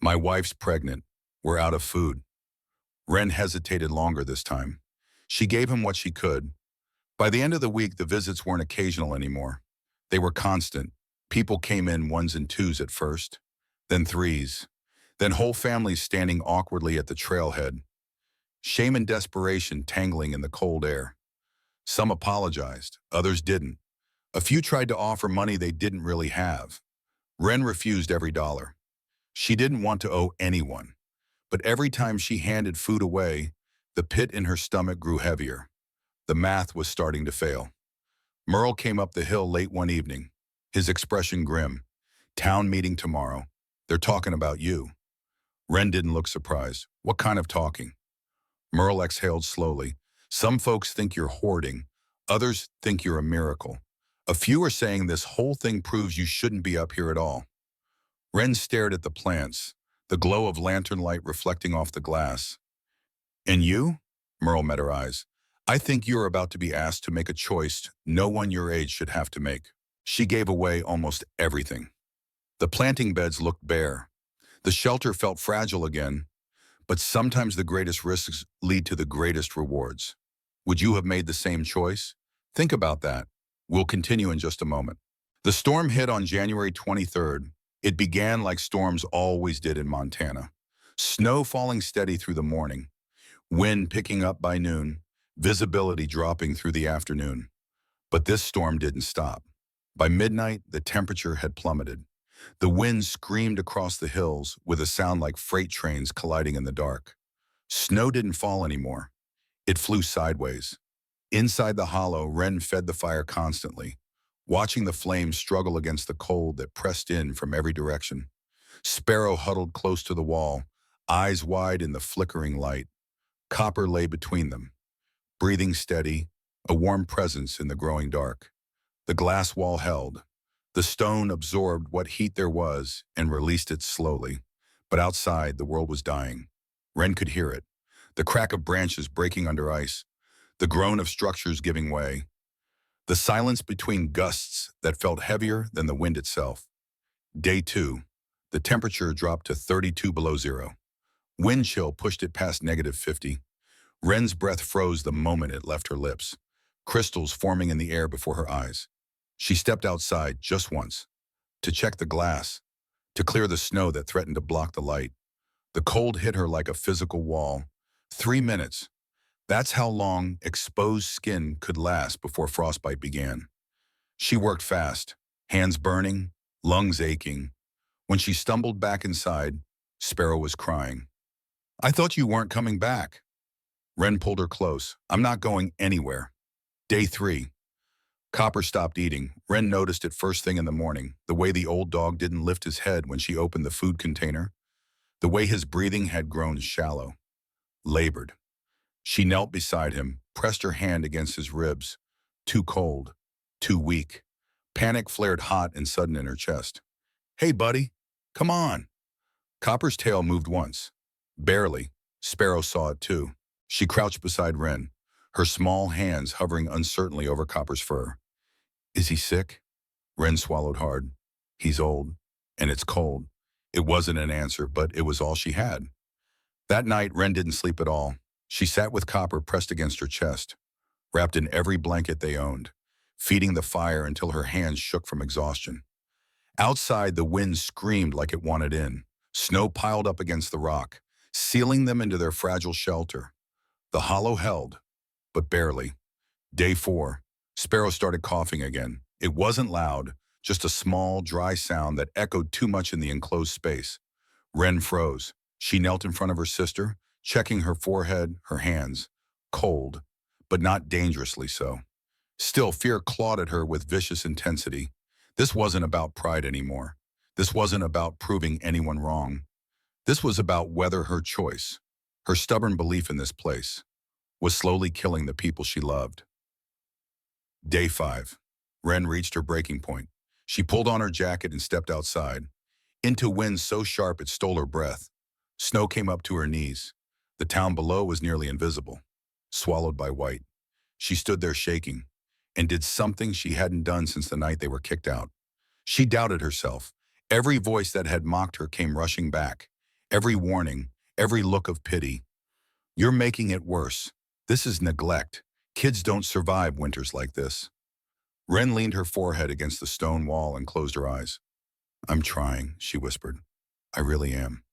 "My wife's pregnant. We're out of food." Wren hesitated longer this time. She gave him what she could. By the end of the week, the visits weren't occasional anymore. They were constant. People came in ones and twos at first, then threes, then whole families standing awkwardly at the trailhead. Shame and desperation tangling in the cold air. Some apologized, others didn't. A few tried to offer money they didn't really have. Wren refused every dollar. She didn't want to owe anyone. But every time she handed food away, the pit in her stomach grew heavier. The math was starting to fail. Merle came up the hill late one evening, his expression grim. "Town meeting tomorrow. They're talking about you." Wren didn't look surprised. "What kind of talking?" Merle exhaled slowly. "Some folks think you're hoarding. Others think you're a miracle. A few are saying this whole thing proves you shouldn't be up here at all." Wren stared at the plants, the glow of lantern light reflecting off the glass. "And you?" Merle met her eyes. "I think you're about to be asked to make a choice no one your age should have to make." She gave away almost everything. The planting beds looked bare. The shelter felt fragile again, but sometimes the greatest risks lead to the greatest rewards. Would you have made the same choice? Think about that. We'll continue in just a moment. The storm hit on January 23rd. It began like storms always did in Montana. Snow falling steady through the morning, wind picking up by noon, visibility dropping through the afternoon. But this storm didn't stop. By midnight, the temperature had plummeted. The wind screamed across the hills with a sound like freight trains colliding in the dark. Snow didn't fall anymore. It flew sideways. Inside the hollow, Wren fed the fire constantly, watching the flames struggle against the cold that pressed in from every direction. Sparrow huddled close to the wall, eyes wide in the flickering light. Copper lay between them, breathing steady, a warm presence in the growing dark. The glass wall held. The stone absorbed what heat there was and released it slowly. But outside, the world was dying. Wren could hear it. The crack of branches breaking under ice. The groan of structures giving way. The silence between gusts that felt heavier than the wind itself. Day 2. The temperature dropped to 32 below zero. Wind chill pushed it past -50. Wren's breath froze the moment it left her lips, crystals forming in the air before her eyes. She stepped outside just once, to check the glass, to clear the snow that threatened to block the light. The cold hit her like a physical wall. 3 minutes. That's how long exposed skin could last before frostbite began. She worked fast, hands burning, lungs aching. When she stumbled back inside, Sparrow was crying. "I thought you weren't coming back." Wren pulled her close. "I'm not going anywhere." Day 3. Copper stopped eating. Wren noticed it first thing in the morning, the way the old dog didn't lift his head when she opened the food container, the way his breathing had grown shallow, labored. She knelt beside him, pressed her hand against his ribs. Too cold, too weak. Panic flared hot and sudden in her chest. "Hey, buddy, come on." Copper's tail moved once. Barely. Sparrow saw it too. She crouched beside Wren, her small hands hovering uncertainly over Copper's fur. "Is he sick?" Wren swallowed hard. "He's old, and it's cold. It wasn't an answer, but it was all she had. That night, Wren didn't sleep at all. She sat with Copper pressed against her chest, wrapped in every blanket they owned, feeding the fire until her hands shook from exhaustion. Outside, the wind screamed like it wanted in. Snow piled up against the rock, sealing them into their fragile shelter. The hollow held, but barely. Day 4, Sparrow started coughing again. It wasn't loud, just a small, dry sound that echoed too much in the enclosed space. Wren froze. She knelt in front of her sister, checking her forehead, her hands. Cold, but not dangerously so. Still, fear clawed at her with vicious intensity. This wasn't about pride anymore. This wasn't about proving anyone wrong. This was about whether her choice, her stubborn belief in this place, was slowly killing the people she loved. Day 5. Wren reached her breaking point. She pulled on her jacket and stepped outside, into wind so sharp it stole her breath. Snow came up to her knees. The town below was nearly invisible, swallowed by white. She stood there shaking, and did something she hadn't done since the night they were kicked out. She doubted herself. Every voice that had mocked her came rushing back. Every warning, every look of pity. You're making it worse. This is neglect. Kids don't survive winters like this. Wren leaned her forehead against the stone wall and closed her eyes. I'm trying, she whispered. I really am.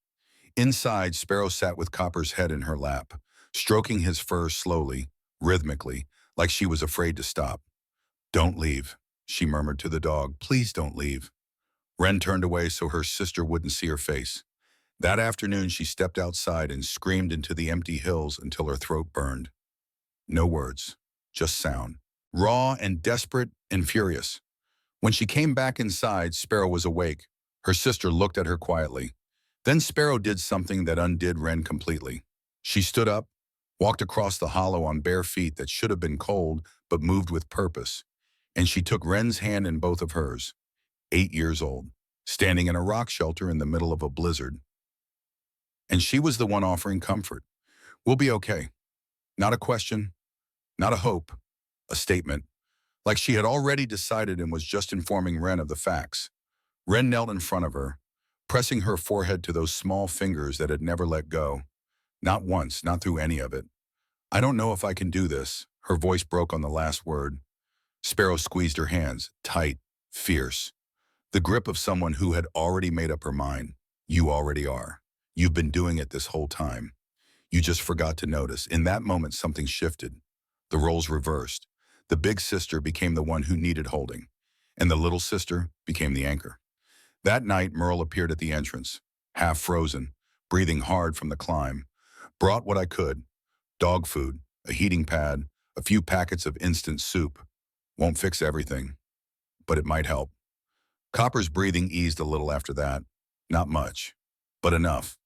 Inside, Sparrow sat with Copper's head in her lap, stroking his fur slowly, rhythmically, like she was afraid to stop. Don't leave, she murmured to the dog. Please don't leave. Wren turned away so her sister wouldn't see her face. That afternoon, she stepped outside and screamed into the empty hills until her throat burned. No words, just sound. Raw and desperate and furious. When she came back inside, Sparrow was awake. Her sister looked at her quietly. Then Sparrow did something that undid Wren completely. She stood up, walked across the hollow on bare feet that should have been cold but moved with purpose, and she took Wren's hand in both of hers, 8 years old, standing in a rock shelter in the middle of a blizzard. And she was the one offering comfort. We'll be okay. Not a question, not a hope, a statement. Like she had already decided and was just informing Wren of the facts. Wren knelt in front of her, pressing her forehead to those small fingers that had never let go. Not once, not through any of it. I don't know if I can do this. Her voice broke on the last word. Sparrow squeezed her hands, tight, fierce. The grip of someone who had already made up her mind. You already are. You've been doing it this whole time. You just forgot to notice. In that moment, something shifted. The roles reversed. The big sister became the one who needed holding, and the little sister became the anchor. That night, Merle appeared at the entrance, half frozen, breathing hard from the climb. Brought what I could. Dog food, a heating pad, a few packets of instant soup. Won't fix everything, but it might help. Copper's breathing eased a little after that. Not much, but enough.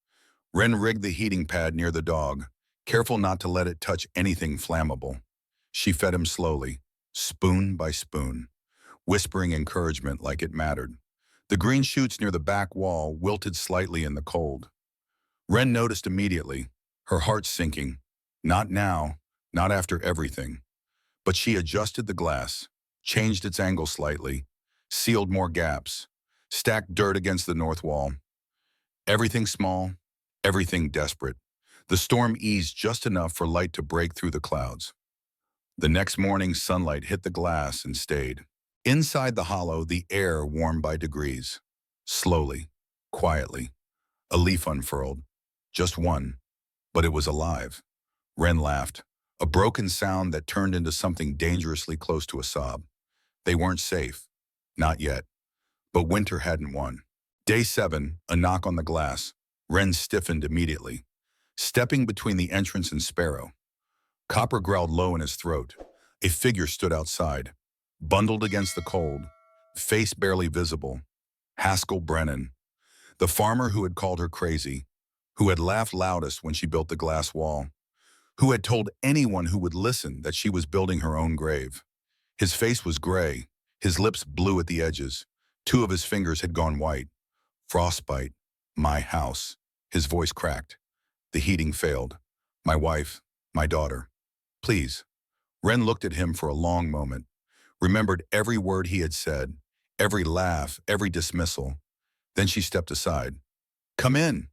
Wren rigged the heating pad near the dog, careful not to let it touch anything flammable. She fed him slowly, spoon by spoon, whispering encouragement like it mattered. The green shoots near the back wall wilted slightly in the cold. Wren noticed immediately, her heart sinking. Not now, not after everything. But she adjusted the glass, changed its angle slightly, sealed more gaps, stacked dirt against the north wall. Everything small, everything desperate. The storm eased just enough for light to break through the clouds. The next morning, sunlight hit the glass and stayed. Inside the hollow, the air warmed by degrees. Slowly, quietly, a leaf unfurled. Just one, but it was alive. Wren laughed, a broken sound that turned into something dangerously close to a sob. They weren't safe. Not yet. But winter hadn't won. Day 7, a knock on the glass. Wren stiffened immediately, stepping between the entrance and Sparrow. Copper growled low in his throat. A figure stood outside, bundled against the cold, face barely visible. Haskell Brennan, the farmer who had called her crazy, who had laughed loudest when she built the glass wall, who had told anyone who would listen that she was building her own grave. His face was gray, his lips blue at the edges. 2 of his fingers had gone white. Frostbite. My house. His voice cracked. The heating failed. My wife. My daughter. Please. Wren looked at him for a long moment, remembered every word he had said, every laugh, every dismissal. Then she stepped aside. Come in.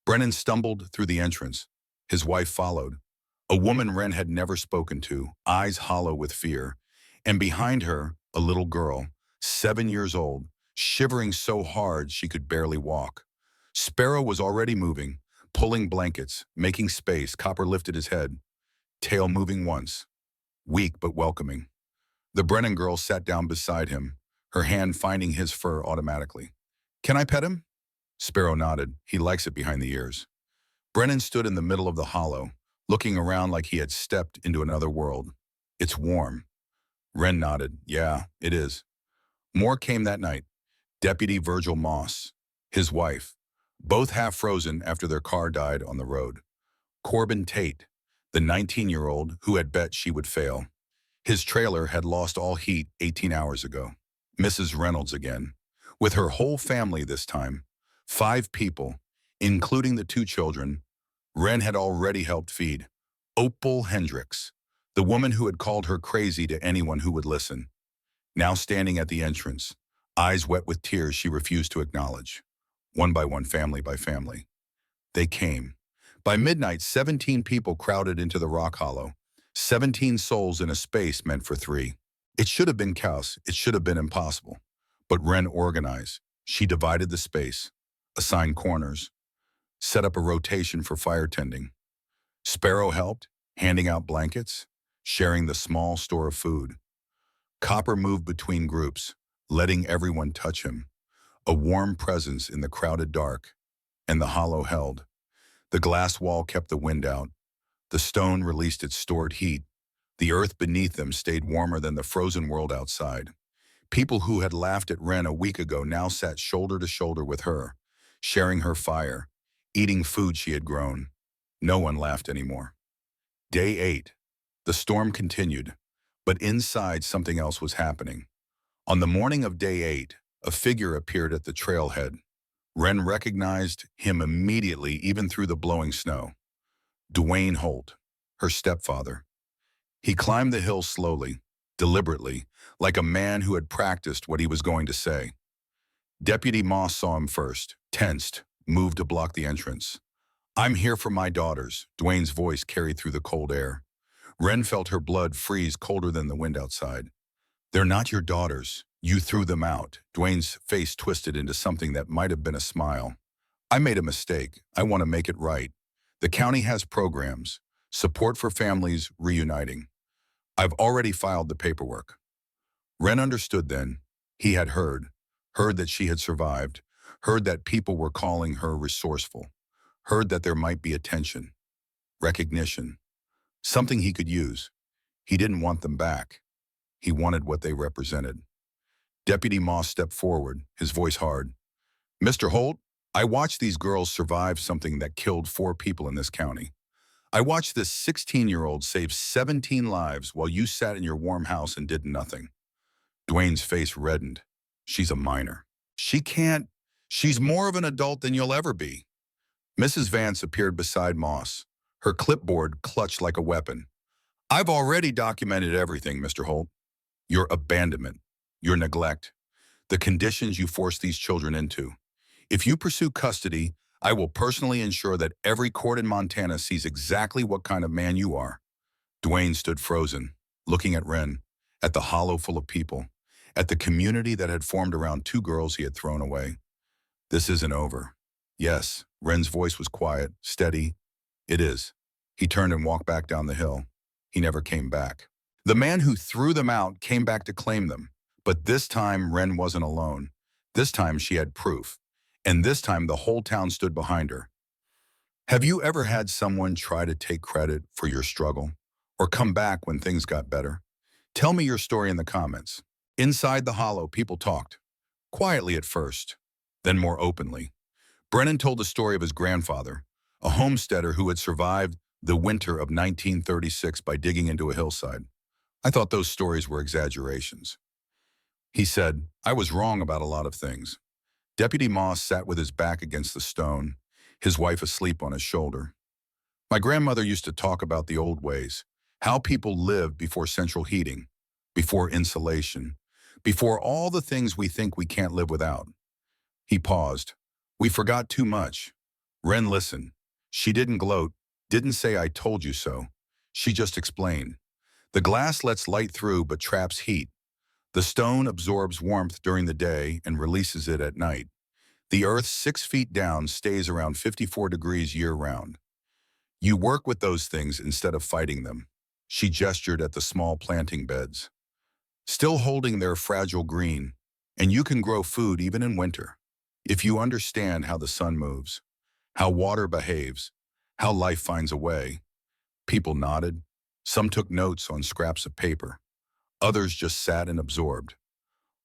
Brennan stumbled through the entrance. His wife followed. A woman Wren had never spoken to, eyes hollow with fear. And behind her, a little girl, 7 years old, shivering so hard she could barely walk. Sparrow was already moving, pulling blankets, making space. Copper lifted his head, tail moving once, weak but welcoming. The Brennan girl sat down beside him, her hand finding his fur automatically. Can I pet him? Sparrow nodded. He likes it behind the ears. Brennan stood in the middle of the hollow, looking around like he had stepped into another world. It's warm. Wren nodded. Yeah, it is. More came that night. Deputy Virgil Moss, his wife, both half frozen after their car died on the road. Corbin Tate, the 19-year-old who had bet she would fail. His trailer had lost all heat 18 hours ago. Mrs. Reynolds again, with her whole family this time. 5 people, including the 2 children, Wren had already helped feed. Opal Hendricks, the woman who had called her crazy to anyone who would listen. Now standing at the entrance, eyes wet with tears she refused to acknowledge. One by one, family by family. They came. By midnight, 17 people crowded into the rock hollow. 17 souls in a space meant for 3. It should have been chaos. It should have been impossible. But Wren organized. She divided the space, assigned corners, set up a rotation for fire tending. Sparrow helped, handing out blankets, sharing the small store of food. Copper moved between groups, letting everyone touch him, a warm presence in the crowded dark, and the hollow held. The glass wall kept the wind out. The stone released its stored heat. The earth beneath them stayed warmer than the frozen world outside. People who had laughed at Wren a week ago now sat shoulder to shoulder with her, sharing her fire, eating food she had grown. No one laughed anymore. Day 8. The storm continued, but inside something else was happening. On the morning of day 8, a figure appeared at the trailhead. Wren recognized him immediately, even through the blowing snow. Dwayne Holt, her stepfather. He climbed the hill slowly, deliberately, like a man who had practiced what he was going to say. Deputy Moss saw him first, tensed, moved to block the entrance. I'm here for my daughters, Dwayne's voice carried through the cold air. Wren felt her blood freeze colder than the wind outside. They're not your daughters. You threw them out. Dwayne's face twisted into something that might have been a smile. I made a mistake. I want to make it right. The county has programs, support for families reuniting. I've already filed the paperwork. Wren understood then. He had heard that she had survived, heard that people were calling her resourceful, heard that there might be attention, recognition, something he could use. He didn't want them back. He wanted what they represented. Deputy Moss stepped forward, his voice hard. Mr. Holt, I watched these girls survive something that killed 4 people in this county. I watched this 16-year-old save 17 lives while you sat in your warm house and did nothing. Dwayne's face reddened. She's a minor. She's more of an adult than you'll ever be. Mrs. Vance appeared beside Moss, her clipboard clutched like a weapon. I've already documented everything, Mr. Holt. Your abandonment, your neglect, the conditions you forced these children into. If you pursue custody, I will personally ensure that every court in Montana sees exactly what kind of man you are. Dwayne stood frozen, looking at Wren, at the hollow full of people, at the community that had formed around 2 girls he had thrown away. This isn't over. Yes, Wren's voice was quiet, steady. It is. He turned and walked back down the hill. He never came back. The man who threw them out came back to claim them. But this time, Wren wasn't alone. This time, she had proof. And this time, the whole town stood behind her. Have you ever had someone try to take credit for your struggle? Or come back when things got better? Tell me your story in the comments. Inside the hollow, people talked. Quietly at first, then more openly. Brennan told the story of his grandfather, a homesteader who had survived the winter of 1936 by digging into a hillside. I thought those stories were exaggerations. He said, I was wrong about a lot of things. Deputy Moss sat with his back against the stone, his wife asleep on his shoulder. My grandmother used to talk about the old ways, how people lived before central heating, before insulation, before all the things we think we can't live without. He paused, We forgot too much. Wren listened. She didn't gloat, didn't say I told you so. She just explained. The glass lets light through but traps heat. The stone absorbs warmth during the day and releases it at night. The Earth 6 feet down stays around 54 degrees year-round. You work with those things instead of fighting them. She gestured at the small planting beds, still holding their fragile green, and you can grow food even in winter. If you understand how the sun moves, how water behaves, how life finds a way. People nodded. Some took notes on scraps of paper. Others just sat and absorbed,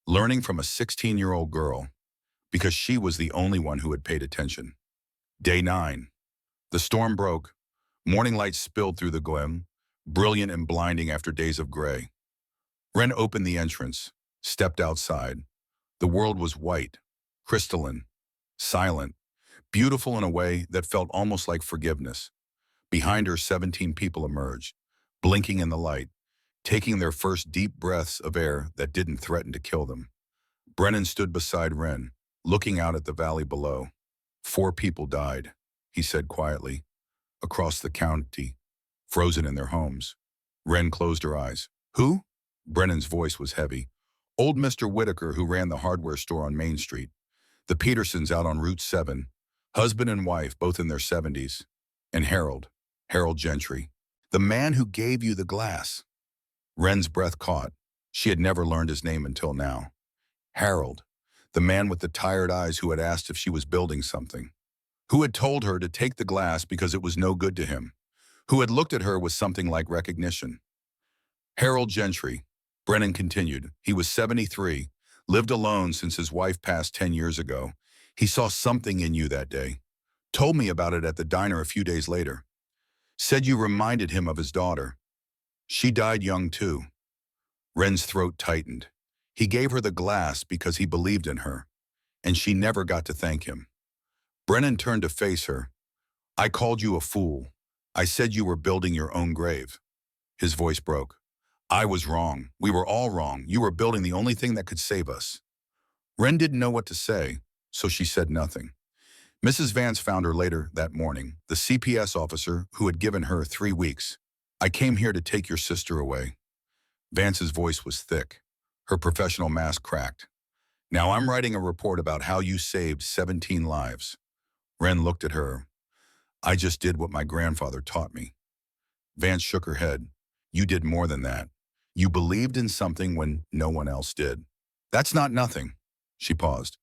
learning from a 16-year-old girl, because she was the only one who had paid attention. Day 9. The storm broke. Morning light spilled through the glen, brilliant and blinding after days of gray. Wren opened the entrance, stepped outside. The world was white, crystalline, silent, beautiful in a way that felt almost like forgiveness. Behind her, 17 people emerged, blinking in the light, taking their first deep breaths of air that didn't threaten to kill them. Brennan stood beside Wren, looking out at the valley below. 4 people died, he said quietly, across the county, frozen in their homes. Wren closed her eyes. Who? Brennan's voice was heavy. Old Mr. Whitaker, who ran the hardware store on Main Street. The Petersons out on Route 7, husband and wife, both in their 70s. And Harold Gentry, the man who gave you the glass. Wren's breath caught. She had never learned his name until now. Harold, the man with the tired eyes who had asked if she was building something, who had told her to take the glass because it was no good to him, who had looked at her with something like recognition. Harold Gentry, Brennan continued. He was 73, lived alone since his wife passed 10 years ago. He saw something in you that day. Told me about it at the diner a few days later. Said you reminded him of his daughter. She died young too. Wren's throat tightened. He gave her the glass because he believed in her, and she never got to thank him. Brennan turned to face her. I called you a fool. I said you were building your own grave. His voice broke. I was wrong. We were all wrong. You were building the only thing that could save us. Wren didn't know what to say, so she said nothing. Mrs. Vance found her later that morning, the CPS officer who had given her 3 weeks. I came here to take your sister away. Vance's voice was thick. Her professional mask cracked. Now I'm writing a report about how you saved 17 lives. Wren looked at her. I just did what my grandfather taught me. Vance shook her head. You did more than that. You believed in something when no one else did. That's not nothing. She paused.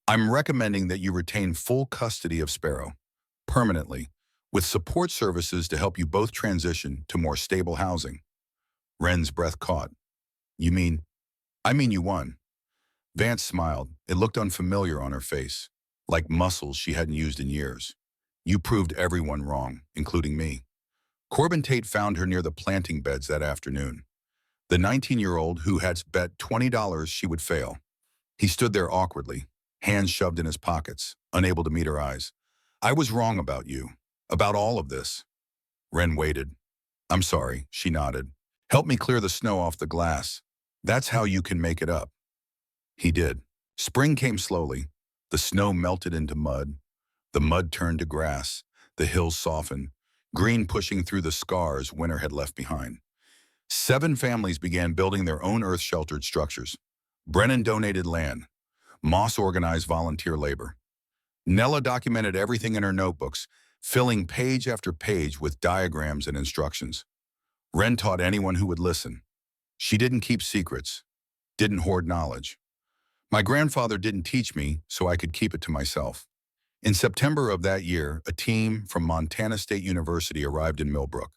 I'm recommending that you retain full custody of Sparrow, permanently, with support services to help you both transition to more stable housing. Wren's breath caught. You mean? I mean you won. Vance smiled. It looked unfamiliar on her face, like muscles she hadn't used in years. You proved everyone wrong, including me. Corbin Tate found her near the planting beds that afternoon. The 19-year-old who had bet $20 she would fail. He stood there awkwardly, hands shoved in his pockets, unable to meet her eyes. I was wrong about you, about all of this. Wren waited. I'm sorry, she nodded. Help me clear the snow off the glass. That's how you can make it up. He did. Spring came slowly. The snow melted into mud. The mud turned to grass. The hills softened, green pushing through the scars winter had left behind. 7 families began building their own earth-sheltered structures. Brennan donated land. Moss organized volunteer labor. Nella documented everything in her notebooks, filling page after page with diagrams and instructions. Wren taught anyone who would listen. She didn't keep secrets, didn't hoard knowledge. My grandfather didn't teach me, so I could keep it to myself. In September of that year, a team from Montana State University arrived in Millbrook.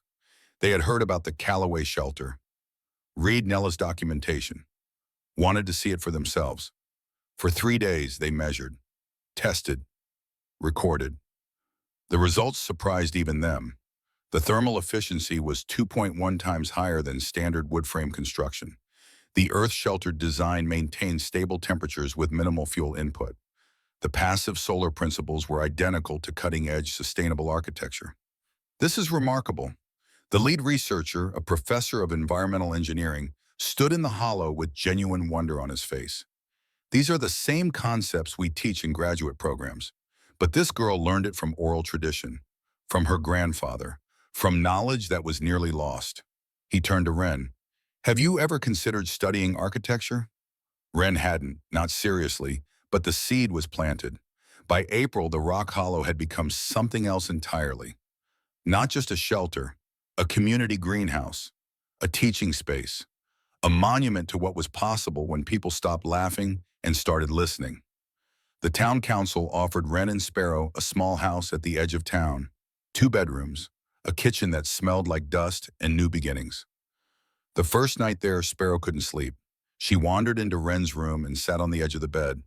They had heard about the Callaway shelter, read Nella's documentation, wanted to see it for themselves. For 3 days, they measured, tested, recorded. The results surprised even them. The thermal efficiency was 2.1 times higher than standard wood frame construction. The earth-sheltered design maintained stable temperatures with minimal fuel input. The passive solar principles were identical to cutting-edge sustainable architecture. This is remarkable. The lead researcher, a professor of environmental engineering, stood in the hollow with genuine wonder on his face. These are the same concepts we teach in graduate programs. But this girl learned it from oral tradition, from her grandfather, from knowledge that was nearly lost. He turned to Wren. Have you ever considered studying architecture? Wren hadn't, not seriously, but the seed was planted. By April, the rock hollow had become something else entirely. Not just a shelter, a community greenhouse, a teaching space, a monument to what was possible when people stopped laughing and started listening. The town council offered Wren and Sparrow a small house at the edge of town, 2 bedrooms, a kitchen that smelled like dust and new beginnings. The first night there, Sparrow couldn't sleep. She wandered into Wren's room and sat on the edge of the bed.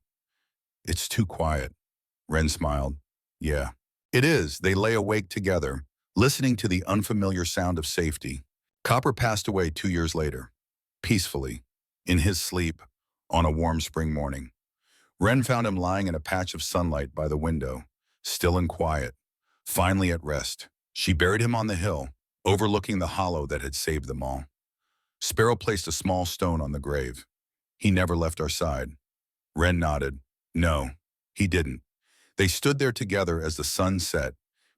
It's too quiet. Wren smiled. Yeah, it is. They lay awake together, listening to the unfamiliar sound of safety. Copper passed away 2 years later, peacefully, in his sleep, on a warm spring morning. Wren found him lying in a patch of sunlight by the window, still and quiet, finally at rest. She buried him on the hill, overlooking the hollow that had saved them all. Sparrow placed a small stone on the grave. He never left our side. Wren nodded. No, he didn't. They stood there together as the sun set,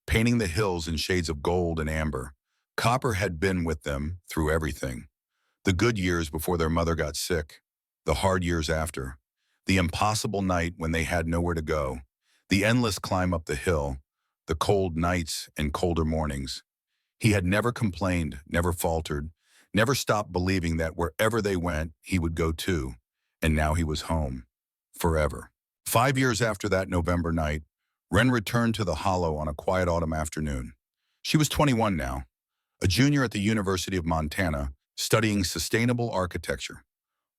painting the hills in shades of gold and amber. Copper had been with them through everything. The good years before their mother got sick, the hard years after, the impossible night when they had nowhere to go, the endless climb up the hill, the cold nights and colder mornings. He had never complained, never faltered, never stopped believing that wherever they went, he would go too. And now he was home. Forever. 5 years after that November night, Wren returned to the hollow on a quiet autumn afternoon. She was 21 now, a junior at the University of Montana, studying sustainable architecture.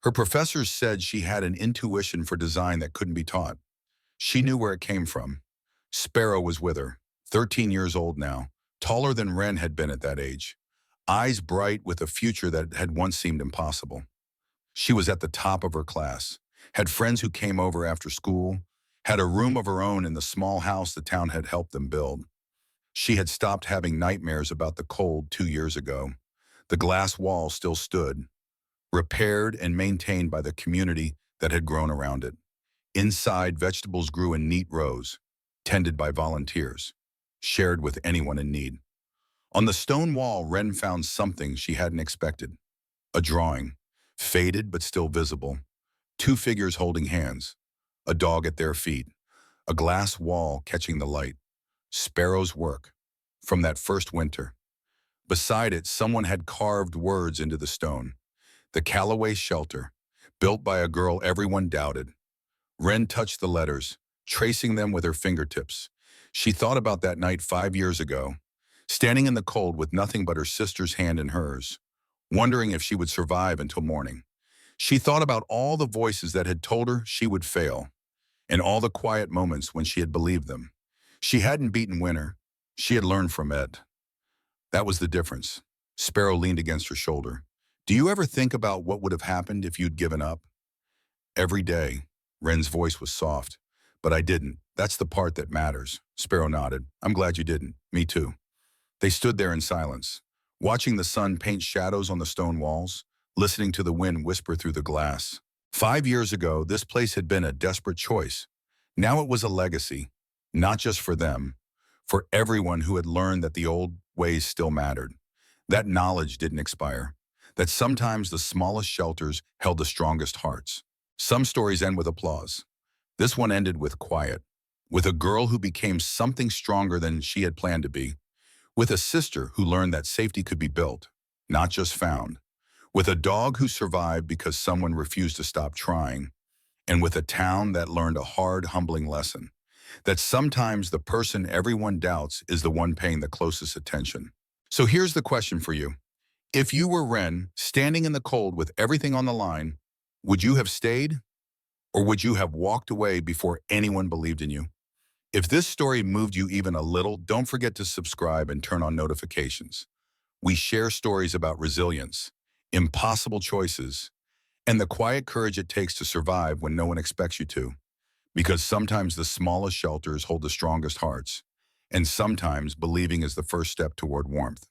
Her professors said she had an intuition for design that couldn't be taught. She knew where it came from. Sparrow was with her, 13 years old now, taller than Wren had been at that age, eyes bright with a future that had once seemed impossible. She was at the top of her class, had friends who came over after school, had a room of her own in the small house the town had helped them build. She had stopped having nightmares about the cold 2 years ago. The glass wall still stood, repaired and maintained by the community that had grown around it. Inside, vegetables grew in neat rows, tended by volunteers, shared with anyone in need. On the stone wall, Wren found something she hadn't expected. A drawing, faded but still visible. 2 figures holding hands, a dog at their feet, a glass wall catching the light. Sparrow's work, from that first winter. Beside it, someone had carved words into the stone. The Callaway Shelter, built by a girl everyone doubted. Wren touched the letters, tracing them with her fingertips. She thought about that night 5 years ago, standing in the cold with nothing but her sister's hand in hers, wondering if she would survive until morning. She thought about all the voices that had told her she would fail, and all the quiet moments when she had believed them. She hadn't beaten winter. She had learned from it. That was the difference. Sparrow leaned against her shoulder. Do you ever think about what would have happened if you'd given up? Every day. Wren's voice was soft. But I didn't. That's the part that matters. Sparrow nodded. I'm glad you didn't. Me too. They stood there in silence, watching the sun paint shadows on the stone walls, listening to the wind whisper through the glass. 5 years ago, this place had been a desperate choice. Now it was a legacy, not just for them, for everyone who had learned that the old ways still mattered. That knowledge didn't expire, that sometimes the smallest shelters held the strongest hearts. Some stories end with applause. This one ended with quiet, with a girl who became something stronger than she had planned to be, with a sister who learned that safety could be built, not just found, with a dog who survived because someone refused to stop trying, and with a town that learned a hard, humbling lesson, that sometimes the person everyone doubts is the one paying the closest attention. So here's the question for you. If you were Wren, standing in the cold with everything on the line, would you have stayed? Or would you have walked away before anyone believed in you? If this story moved you even a little, don't forget to subscribe and turn on notifications. We share stories about resilience, impossible choices, and the quiet courage it takes to survive when no one expects you to. Because sometimes the smallest shelters hold the strongest hearts, and sometimes believing is the first step toward warmth.